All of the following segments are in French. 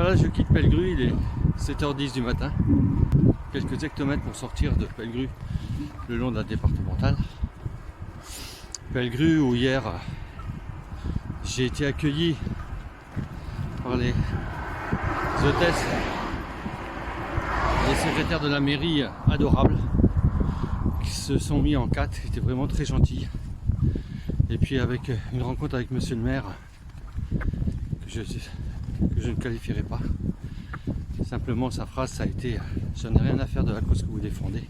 Voilà, je quitte Pellegru, il est 7h10 du matin. Quelques hectomètres pour sortir de Pellegru le long de la départementale. Pellegru où hier j'ai été accueilli par les hôtesses, les secrétaires de la mairie adorables qui se sont mis en quatre, qui étaient vraiment très gentils. Et puis avec une rencontre avec monsieur le maire que je ne qualifierai pas. Simplement sa phrase ça a été « Je n'ai rien à faire de la cause que vous défendez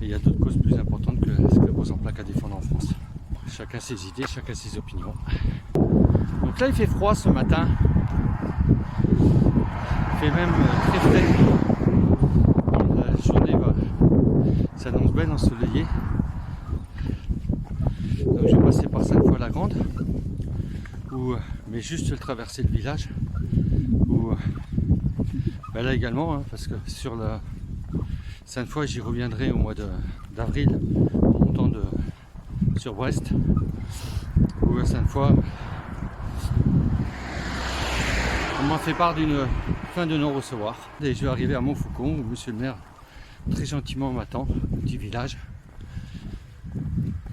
et il y a d'autres causes plus importantes que ce que vos emplacques à défendre en France. » Chacun ses idées, chacun ses opinions. Donc là il fait froid ce matin. Il fait même très frais. La journée s'annonce belle, ensoleillée. Donc je vais passer par Sainte-Foy-la-Grande, mais juste traverser le village. Là également, hein, parce que sur la Sainte-Foy, j'y reviendrai au mois d'avril, en montant sur Brest, où à Sainte-Foy, on m'a fait part d'une fin de non-recevoir. Et je vais arriver à Montfaucon, où monsieur le maire très gentiment m'attend, un petit village.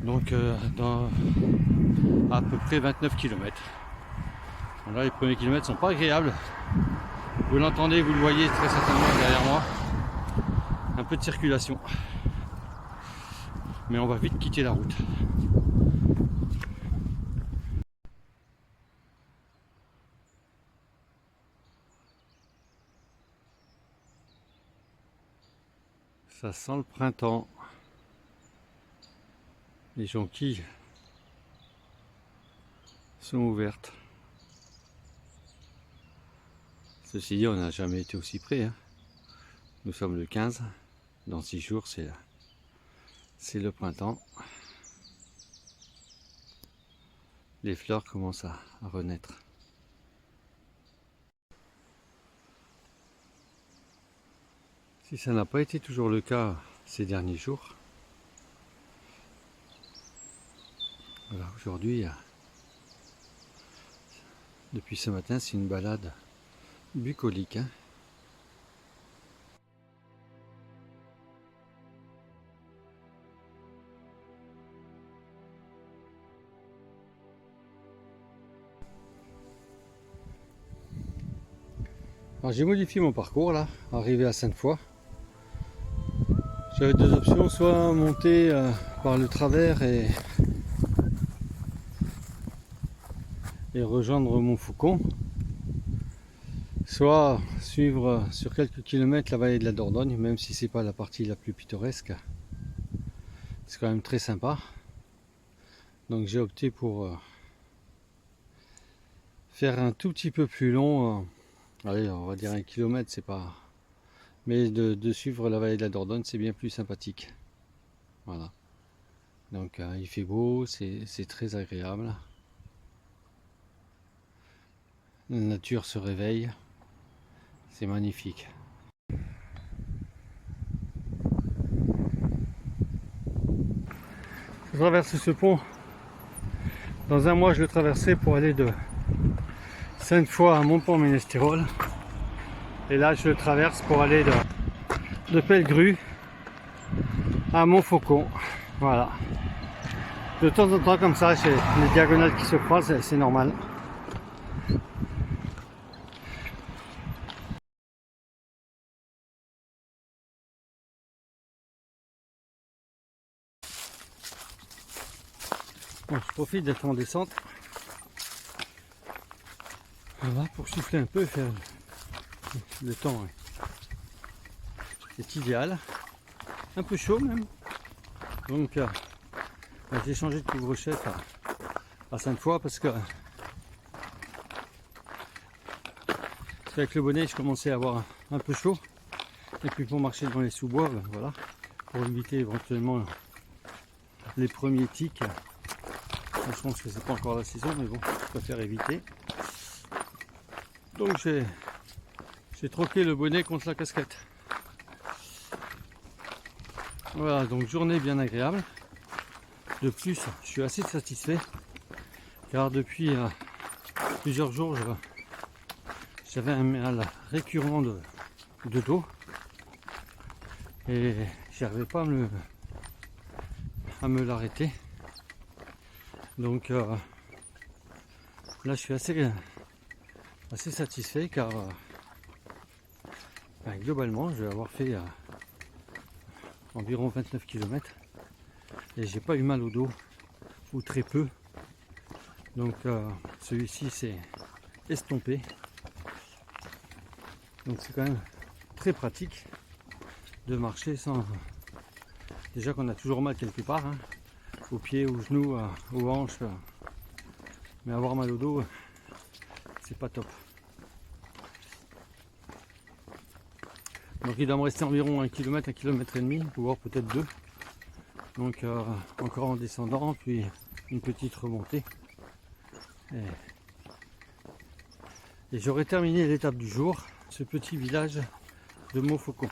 Donc dans à peu près 29 km. Bon, là les premiers kilomètres sont pas agréables. Vous l'entendez, vous le voyez très certainement derrière moi. Un peu de circulation. Mais on va vite quitter la route. Ça sent le printemps. Les jonquilles sont ouvertes. Ceci dit, on n'a jamais été aussi près. Hein. Nous sommes le 15. Dans 6 jours, c'est le printemps. Les fleurs commencent à renaître. Si ça n'a pas été toujours le cas ces derniers jours, voilà, aujourd'hui, depuis ce matin, c'est une balade bucolique. Hein. Alors j'ai modifié mon parcours là, arrivé à Sainte-Foy. J'avais deux options, soit monter par le travers et rejoindre Montfaucon, soit suivre sur quelques kilomètres la vallée de la Dordogne, même si c'est pas la partie la plus pittoresque. C'est quand même très sympa. Donc j'ai opté pour faire un tout petit peu plus long. Allez, on va dire 1 kilomètre, c'est pas... Mais de suivre la vallée de la Dordogne, c'est bien plus sympathique. Voilà. Donc il fait beau, c'est très agréable. La nature se réveille. C'est magnifique. Je traverse ce pont. Dans un mois, je le traversais pour aller de Sainte-Foy à Montpont-Ménestérol. Et là, je le traverse pour aller de Pellegru à Montfaucon. Voilà. De temps en temps, comme ça, j'ai les diagonales qui se croisent, c'est normal. Bon, je profite d'être en descente. Voilà, pour souffler un peu et faire le temps. C'est idéal. Un peu chaud même. Donc j'ai changé de couvre-chef à Sainte-Foy parce que avec le bonnet je commençais à avoir un peu chaud. Et puis pour marcher dans les sous-bois, ben voilà, pour éviter éventuellement les premiers tics. Je pense que c'est pas encore la saison, mais bon, je préfère éviter. Donc j'ai troqué le bonnet contre la casquette. Voilà, donc journée bien agréable. De plus, je suis assez satisfait car depuis plusieurs jours, j'avais un mal récurrent de dos et j'arrivais pas à me l'arrêter. Donc là je suis assez satisfait car globalement je vais avoir fait environ 29 km et j'ai pas eu mal au dos ou très peu. Donc celui-ci s'est estompé. Donc c'est quand même très pratique de marcher sans... Déjà qu'on a toujours mal quelque part, hein, aux pieds, aux genoux, aux hanches. Mais avoir mal au dos, c'est pas top. Donc il doit me rester environ 1 km, 1 km et demi, voire peut-être 2. Donc encore en descendant, puis une petite remontée. Et j'aurai terminé l'étape du jour, ce petit village de Montfaucon.